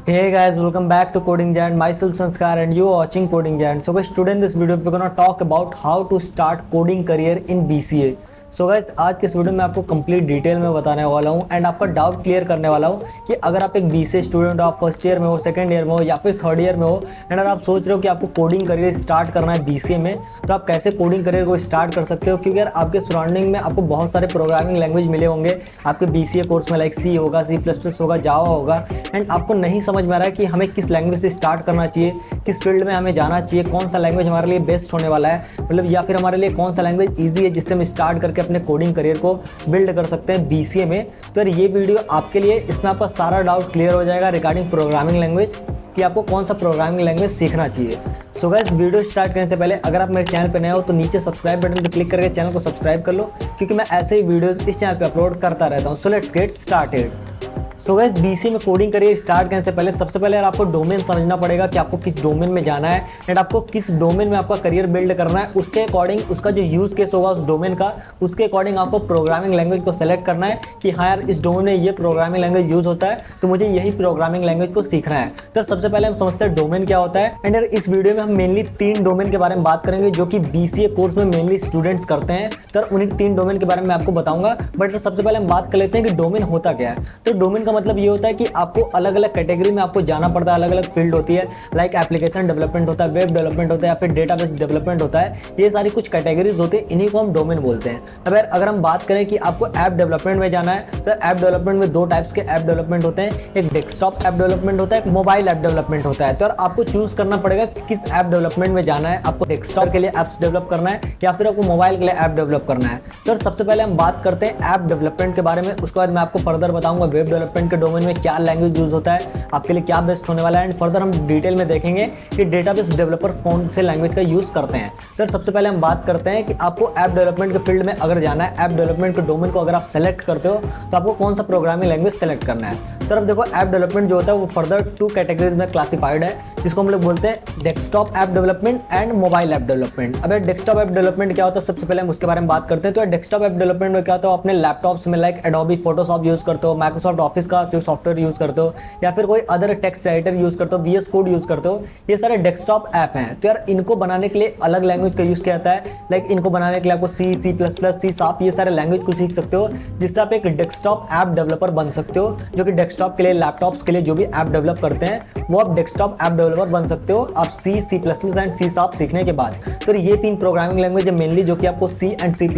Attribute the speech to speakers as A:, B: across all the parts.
A: Hey guys, welcome back to Coding Giant. Myself Sanskar and you are watching Coding Giant. So guys, today in this video we're gonna talk about how to start coding career in BCA. So guys आज के इस video में आपको complete detail में बताने वाला हूँ and आपका डाउट क्लियर करने वाला हूँ कि अगर आप एक बीसीए स्टूडेंट हो, आप फर्स्ट ईयर में हो, सेकंड ईयर में हो या फिर थर्ड ईयर में हो एंड अगर आप सोच रहे हो कि आपको कोडिंग करियर स्टार्ट करना है बीसीए में, तो आप कैसे कोडिंग करियर को स्टार्ट कर सकते हो। क्योंकि यार आपके सराउंडिंग में आपको बहुत सारे प्रोग्रामिंग लैंग्वेज मिले होंगे आपके बीसीए कोर्स में, लाइक सी होगा, C++ होगा, जावा होगा, एंड आपको नहीं समझ में आ रहा है कि हमें किस लैंग्वेज से स्टार्ट करना चाहिए, किस फील्ड में हमें जाना चाहिए, कौन सा लैंग्वेज हमारे लिए बेस्ट होने वाला है, मतलब या फिर हमारे लिए कौन सा लैंग्वेज ईजी है जिससे हम स्टार्ट करके अपने कोडिंग करियर को बिल्ड कर सकते हैं बीसीए में। तो यार ये वीडियो आपके लिए, इसमें आपका सारा डाउट क्लियर हो जाएगा रिगार्डिंग प्रोग्रामिंग लैंग्वेज कि आपको कौन सा प्रोग्रामिंग लैंग्वेज सीखना चाहिए। सो गाइस वीडियो स्टार्ट करने से पहले अगर आप मेरे चैनल पर नए हो तो नीचे सब्सक्राइब बटन पर क्लिक करके चैनल को सब्सक्राइब कर लो, क्योंकि मैं ऐसे ही वीडियोस इस चैनल पे अपलोड करता रहता हूँ। So let's get started. So guys BCA में कोडिंग करियर स्टार्ट करने से पहले सबसे पहले यार आपको डोमेन समझना पड़ेगा कि आपको किस डोमेन में जाना है एंड आपको किस डोमेन में आपका करियर बिल्ड करना है। उसके अकॉर्डिंग उसका जो यूज केस होगा उस डोमेन का, उसके अकॉर्डिंग आपको प्रोग्रामिंग लैंग्वेज को सेलेक्ट करना है कि हाँ यार इस डोमेन में ये प्रोग्रामिंग लैंग्वेज यूज होता है तो मुझे यही प्रोग्रामिंग लैंग्वेज को सीखना है। तो सबसे पहले हम समझते हैं डोमेन क्या होता है एंड यार इस वीडियो में हम मेनली 3 डोमेन के बारे में बात करेंगे जो कि बीसीए कोर्स में मेनली स्टूडेंट्स करते हैं। तो उन्हीं 3 डोमेन के बारे में आपको बताऊंगा, बट सबसे पहले हम बात कर लेते हैं कि डोमेन होता क्या है। तो डोमेन का मतलब ये होता है कि आपको अलग अलग कैटेगरी में आपको जाना पड़ता है, अलग अलग फील्ड होती है, लाइक एप्लीकेशन डेवलपमेंट होता है, वेब डेवलपमेंट होता है या फिर डेटाबेस डेवलपमेंट होता है। ये सारी कुछ कैटेगरीज होती है, इन्हीं को हम डोमेन बोलते हैं। अब अगर हम बात करें कि आपको ऐप डेवलपमेंट में जाना है तो ऐप डेवलपमेंट में 2 टाइप्स के ऐप डेवलपमेंट होते हैं, एक डेस्कटॉप ऐप डेवलपमेंट होता है, एक मोबाइल ऐप डेवलपमेंट होता है। तो आपको चूज करना पड़ेगा किस ऐप डेवलपमेंट में जाना है, आपको डेस्कटॉप के लिए ऐप्स डेवलप करना है या फिर आपको मोबाइल के लिए ऐप डेवलप करना है। तो सबसे पहले हम बात करते हैं ऐप डेवलपमेंट के बारे में, उसके बाद मैं आपको फर्दर बताऊंगा वेब डेवलपमेंट के डोमेन में क्या लैंग्वेज यूज होता है, आपके लिए क्या बेस्ट होने वाला है, एंड फर्दर हम डिटेल में देखेंगे कि डेटाबेस डेवलपर्स कौन से लैंग्वेज का यूज करते हैं। तो सबसे पहले हम बात करते हैं कि आपको ऐप डेवलपमेंट के फील्ड में अगर जाना है, ऐप डेवलपमेंट के डोमेन को अगर आप सेलेक्ट करते हो तो आपको कौन सा प्रोग्रामिंग लैंग्वेज सेलेक्ट करना है। तो अब देखो ऐप डेवलपमेंट जो होता है वो फर्दर 2 कैटेगरीज में क्लासिफाइड है, जिसको हम लोग बोलते हैं desktop app development and mobile app development. अब डेस्कटॉप ऐप डेवलपमेंट क्या होता है, सबसे पहले हम उसके बारे में बात करते हैं। तो डेस्कटॉप ऐप डेवलपमेंट में क्या होता है, अपने लैपटॉप्स में लाइक एडोबी फोटोशॉप यूज करते हो, माइक्रोसॉफ्ट ऑफिस का जो सॉफ्टवेयर यूज करते हो या फिर कोई अदर टेक्स्ट राइटर यूज करते हो, VS कोड यूज करते हो, ये सारे डेस्कटॉप ऐप हैं। तो यार इनको बनाने के लिए अलग लैंग्वेज का यूज किया जाता है, लाइक इनको बनाने के लिए आपको C++, C#, ये सारे लैंग्वेज को सीख सकते हो, जिससे आप एक डेस्कटॉप ऐप डेवलपर बन सकते हो, जो कि डेस्कटॉप के लिए, लैपटॉप्स के लिए जो भी ऐप डेवलप करते हैं वो आप डेस्कटॉप ऐप डेवलपर बन सकते हो आप C++ एंड C# सीखने के बाद। तो ये 3 प्रोग्रामिंग लैंग्वेज है मेनली जो कि आपको C एंड C++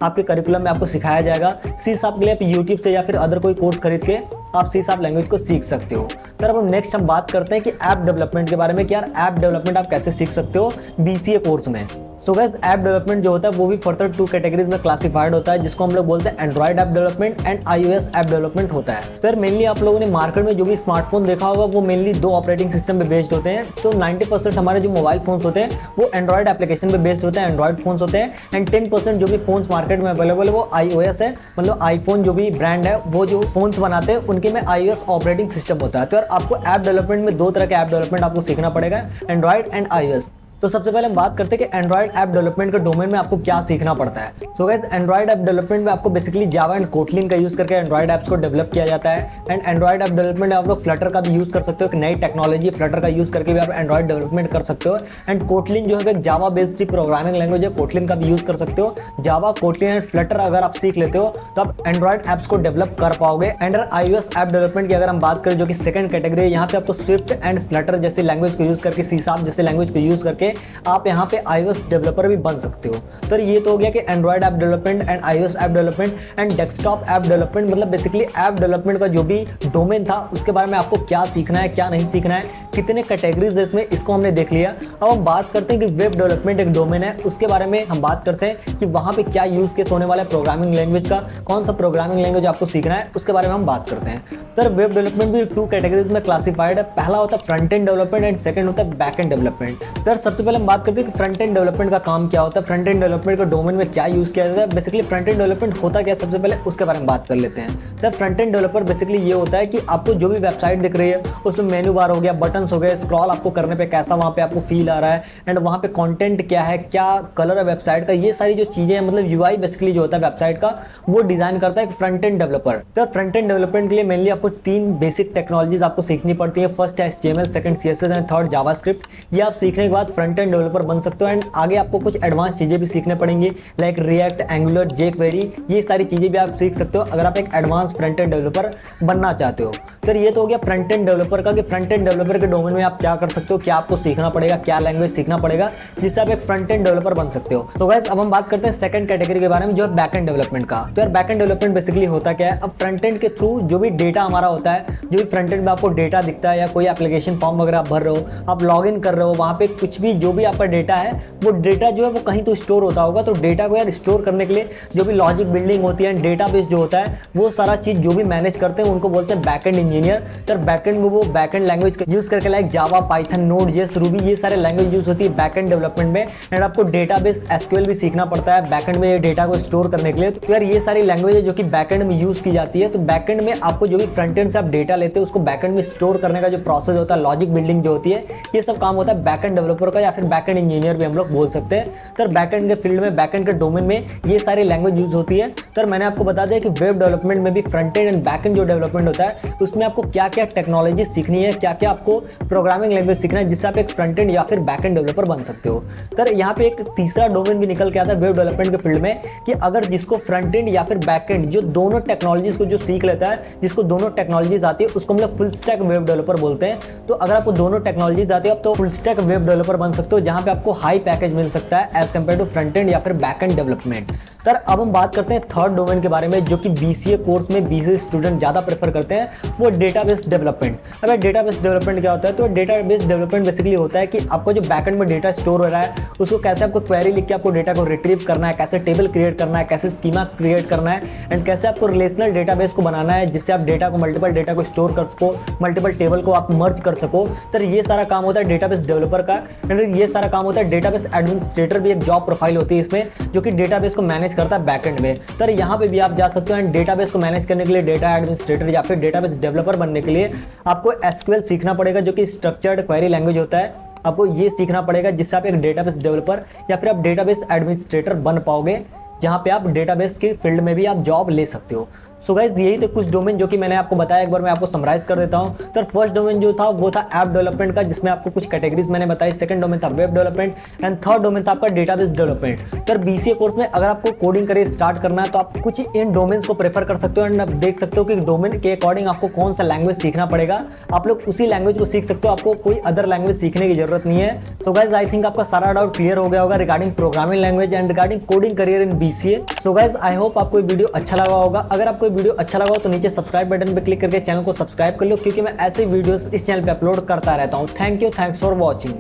A: आपके करिकुलम में आपको सिखाया जाएगा। C# के लिए आप यूट्यूब से या फिर अदर कोई कोर्स खरीद के आप C# लैंग्वेज को सीख सकते हो। तो अब नेक्स्ट हम बात करते हैं कि ऐप डेवलपमेंट के बारे में कि यार ऐप डेवलपमेंट आप कैसे सीख सकते हो बीसीए कोर्स में। सो गाइस ऐप डेवलपमेंट जो होता है वो भी फर्दर 2 कैटेगरीज में क्लासिफाइड होता है, जिसको हम लोग बोलते हैं Android app development and iOS app development होता है। तो यार मेनली आप लोगों ने मार्केट में जो भी स्मार्टफोन देखा होगा वो मेनली 2 ऑपरेटिंग सिस्टम पे बेस्ड होते हैं। तो 90% हमारे जो मोबाइल फोन्स होते हैं वो एंड्रॉइड एप्लीकेशन पे बेस्ड होते हैं, एंड्रॉइड फोन्स होते हैं, एंड 10% जो भी फोन्स मार्केट में अवेलेबल है वो iOS है, मतलब आईफोन जो भी ब्रांड है वो जो फोन्स बनाते हैं उनके में iOS ऑपरेटिंग सिस्टम होता है। तो यार आपको ऐप डेवलपमेंट में 2 तरह के ऐप डेवलपमेंट आपको सीखना पड़ेगा, एंड्रॉइड एंड iOS। तो सबसे पहले हम बात करते हैं कि एंड्रॉइड ऐप डेवलपमेंट के डोमेन में आपको क्या सीखना पड़ता है। So guys Android app development में आपको बेसिकली जावा एंड कोटलिन का यूज करके एंड्रॉइड ऐप्स को डेवलप किया जाता है, एंड एंड्रॉइड ऐप डेवलपमेंट में आप लोग फ्लटर का भी यूज कर सकते हो, एक नई टेक्नोलॉजी फ्लटर का यूज करके भी आप एंड्रॉइड डेवलपमेंट कर सकते हो। एंड कोटलिन जो है एक जावा बेस्ड प्रोग्रामिंग लैंग्वेज है, कोटलिन का भी यूज कर सकते हो। जावा, कोटलिन एंड फ्लटर अगर आप सीख लेते हो तो आप एंड्रॉइड ऐप्स को डेवलप कर पाओगे। एंड iOS ऐप डेवलपमेंट की अगर हम बात करें जो कि सेकंड कैटेगरी है, यहाँ पे आपको स्विफ्ट एंड फ्लटर जैसे लैंग्वेज को यूज करके, C# जैसे लैंग्वेज को यूज करके आप यहाँ पे iOS डेवलपर भी बन सकते हो। तो ये तो हो गया कि Android app development and iOS app development and desktop app development, मतलब बेसिकली ऐप डेवलपमेंट का जो भी डोमेन था उसके बारे में आपको क्या सीखना है, क्या नहीं सीखना है, कितने कैटेगरीज है इसमें, इसको हमने देख लिया। अब हम बात करते हैं कि वेब डेवलपमेंट एक डोमेन है, उसके बारे में हम बात करते हैं कि वहां पे क्या यूज केस होने वाला है प्रोग्रामिंग लैंग्वेज का, कौन सा प्रोग्रामिंग लैंग्वेज आपको सीखना है, उसके बारे में हम बात करते हैं। तो वेब डेवलपमेंट भी 2 कैटेगरीज में क्लासिफाइड है, पहला होता है front end development and second होता है बैक एंड डेवलपमेंट। तो सबसे सबसे पहले हम बात करते हैं कि फ्रंट एंड डेवलपमेंट का काम क्या होता है, फ्रंट एंड डेवलपमेंट का डोमेन में क्या यूज़ किया जाता है। बेसिकली फ्रंट एंड डेवलपमेंट होता क्या है, सबसे पहले उसके बारे में बात कर लेते हैं। तो फ्रंट एंड डेवलपर बेसिकली ये होता है कि आपको जो भी वेबसाइट दिख रही है उसमें मेन्यू बार हो गया, बटन्स हो गए, स्क्रॉल आपको करने पे कैसा वहाँ पे आपको फील आ रहा है, एंड वहाँ पे कंटेंट क्या है, क्या कलर है वेबसाइट का, ये सारी जो चीज़ें हैं, मतलब यूआई बेसिकली जो होता है वेबसाइट का वो डिजाइन करता है एक फ्रंट एंड डेवलपर। तो फ्रंट एंड डेवलपमेंट के लिए मेनली आपको 3 बेसिक टेक्नोलॉजीज आपको सीखनी पड़ती है। फर्स्ट है HTML, second CSS and third JavaScript. ये आप सीखने के बाद फ्रंट एंड डेवलपर बन सकते हो। एंड आगे आपको कुछ एडवांस चीज़ें भी सीखने पड़ेंगी लाइक रिएक्ट, एंगुलर, jQuery, ये सारी चीज़ें भी आप सीख सकते हो अगर आप एक एडवांस फ्रंट एंड डेवलपर बनना चाहते हो। तो ये तो हो गया फ्रंट एंड डेवलपर का कि फ्रंट एंड डेवलपर के डोमेन में आप क्या कर सकते हो, क्या आपको सीखना पड़ेगा, क्या लैंग्वेज सीखना पड़ेगा जिससे आप एक फ्रंट एंड डेवलपर बन सकते हो। तो गाइस अब हम बात करते हैं सेकंड कैटेगरी के बारे में जो है बैक एंड डेवलपमेंट का। तो यार बैक एंड डेवलपमेंट बेसिकली होता क्या है, अब फ्रंट एंड के थ्रू जो भी डेटा हमारा होता है, जो भी फ्रंट एंड में आपको डेटा दिखता है या कोई एप्लीकेशन फॉर्म वगैरह आप भर रहे हो, आप लॉग इन कर रहे हो, वहाँ पे कुछ भी जो भी आपका डेटा है वो डेटा जो है वो कहीं तो स्टोर होता होगा। तो डेटा को यार स्टोर करने के लिए जो भी लॉजिक बिल्डिंग होती है, डेटाबेस जो होता है, वो सारा चीज जो भी मैनेज करते हैं उनको बोलते हैं बैकएंड इंजीनियर। तो बैकएंड में वो बैकएंड लैंग्वेज का यूज करके like Java, Python, node, JS, Ruby, ये सारे लैंग्वेज यूज होती है बैकएंड डेवलपमेंट में। एंड आपको डेटाबेस SQL भी सीखना पड़ता है बैकएंड में डेटा को स्टोर करने के लिए। तो यार ये सारी लैंग्वेज है जो कि बैकएंड में यूज की जाती है। तो बैकएंड में आपको जो भी फ्रंट एंड से आप डेटा लेते हैं उसको बैकएंड में स्टोर करने का जो प्रोसेस होता है, लॉजिक बिल्डिंग जो होती है, ये सब काम होता है बैकएंड डेवलपर का या फिर बैकएंड इंजीनियर भी हम लोग बोल सकते हैं। तो बैकएंड के फील्ड में, बैकएंड के डोमेन में ये सारी लैंग्वेज यूज होती है। तो मैंने आपको बता दिया कि वेब डेवलपमेंट में भी फ्रंट एंड एंड बैकएंड जो डेवलपमेंट होता है उसमें आपको क्या क्या टेक्नोलॉजी सीखनी है, क्या क्या आपको प्रोग्रामिंग लैंग्वेज सीखना है जिससे आप एक फ्रंट एंड या फिर बैकएंड डेवलपर बन सकते हो। तो यहाँ पे एक तीसरा डोमेन भी निकल के आता है वेब डेवलपमेंट के फील्ड में कि अगर जिसको फ्रंट एंड या फिर बैकएंड जो दोनों टेक्नोलॉजीज को जो सीख लेता है, जिसको दोनों टेक्नोलॉजीज आती है, उसको हम लोग फुल स्टैक वेब डेवलपर बोलते हैं। तो अगर आपको दोनों टेक्नोलॉजीज आती है आप तो फुल स्टैक वेब डेवलपर बन सकते हो, जहां पे आपको हाई पैकेज मिल सकता है as compare to front end या फिर बैकएंड डेवलपमेंट। सर अब हम बात करते हैं थर्ड डोमेन के बारे में जो कि BCA कोर्स में BCA स्टूडेंट ज़्यादा प्रेफर करते हैं, वो डेटाबेस डेवलपमेंट। अब डेटाबेस डेवलपमेंट क्या होता है, तो डेटाबेस डेवलपमेंट बेसिकली होता है कि आपको जो बैकएंड में डेटा स्टोर हो रहा है उसको कैसे आपको क्वेरी लिख के आपको डेटा को रिट्रीव करना है, कैसे टेबल क्रिएट करना है, कैसे स्कीमा क्रिएट करना है, एंड कैसे आपको रिलेशनल डेटाबेस को बनाना है जिससे आप डेटा को मल्टीपल डेटा को स्टोर कर सको, मल्टीपल टेबल को आप मर्ज कर सको। तो ये सारा काम होता है डेटाबेस डेवलपर का। एंड ये सारा काम होता है डेटाबेस एडमिनिस्ट्रेटर, भी एक जॉब प्रोफाइल होती है इसमें जो कि डेटाबेस को मैनेज करता है बैकएंड में। तो यहाँ पे भी आप जा सकते हो एंड डेटाबेस को मैनेज करने के लिए डेटा एडमिनिस्ट्रेटर या फिर डेटाबेस डेवलपर बनने के लिए आपको SQL सीखना पड़ेगा जो कि स्ट्रक्चर्ड क्वेरी लैंग्वेज होता है। आपको ये सीखना पड़ेगा जिससे आप एक डेटाबेस डेवलपर या फिर आप डेटाबेस एडमिनिस्ट्रेटर बन पाओगे, जहाँ पे आप डेटाबेस के फील्ड में भी आप जॉब ले सकते हो। सो गाइस यही थे कुछ डोमेन जो कि मैंने आपको बताया, एक बार मैं आपको समराइज कर देता हूँ। तो फर्स्ट डोमेन जो था वो था ऐप डेवलपमेंट का, जिसमें आपको कुछ कैटेगरीज मैंने बताई। सेकंड डोमेन था web development and third domain था आपका डेटाबेस डेवलपमेंट। तो BCA कोर्स में अगर आपको कोडिंग करियर स्टार्ट करना है तो आप कुछ इन डोमेन्स को प्रेफर कर सकते हो एंड आप देख सकते हो कि डोमेन के अकॉर्डिंग आपको कौन सा लैंग्वेज सीखना पड़ेगा, आप लोग उसी लैंग्वेज को सीख सकते हो, आपको कोई अदर लैंग्वेज सीखने की जरूरत नहीं है। सो गाइस आई थिंक आपका सारा डाउट क्लियर हो गया होगा regarding programming language and regarding coding career in BCA। So guys I hope आपको ये वीडियो अच्छा लगा होगा। अगर आपको वीडियो अच्छा लगा हो तो नीचे सब्सक्राइब बटन पे क्लिक करके चैनल को सब्सक्राइब कर लो, क्योंकि मैं ऐसे वीडियोस इस चैनल पे अपलोड करता रहता हूँ। Thank you, thanks for watching.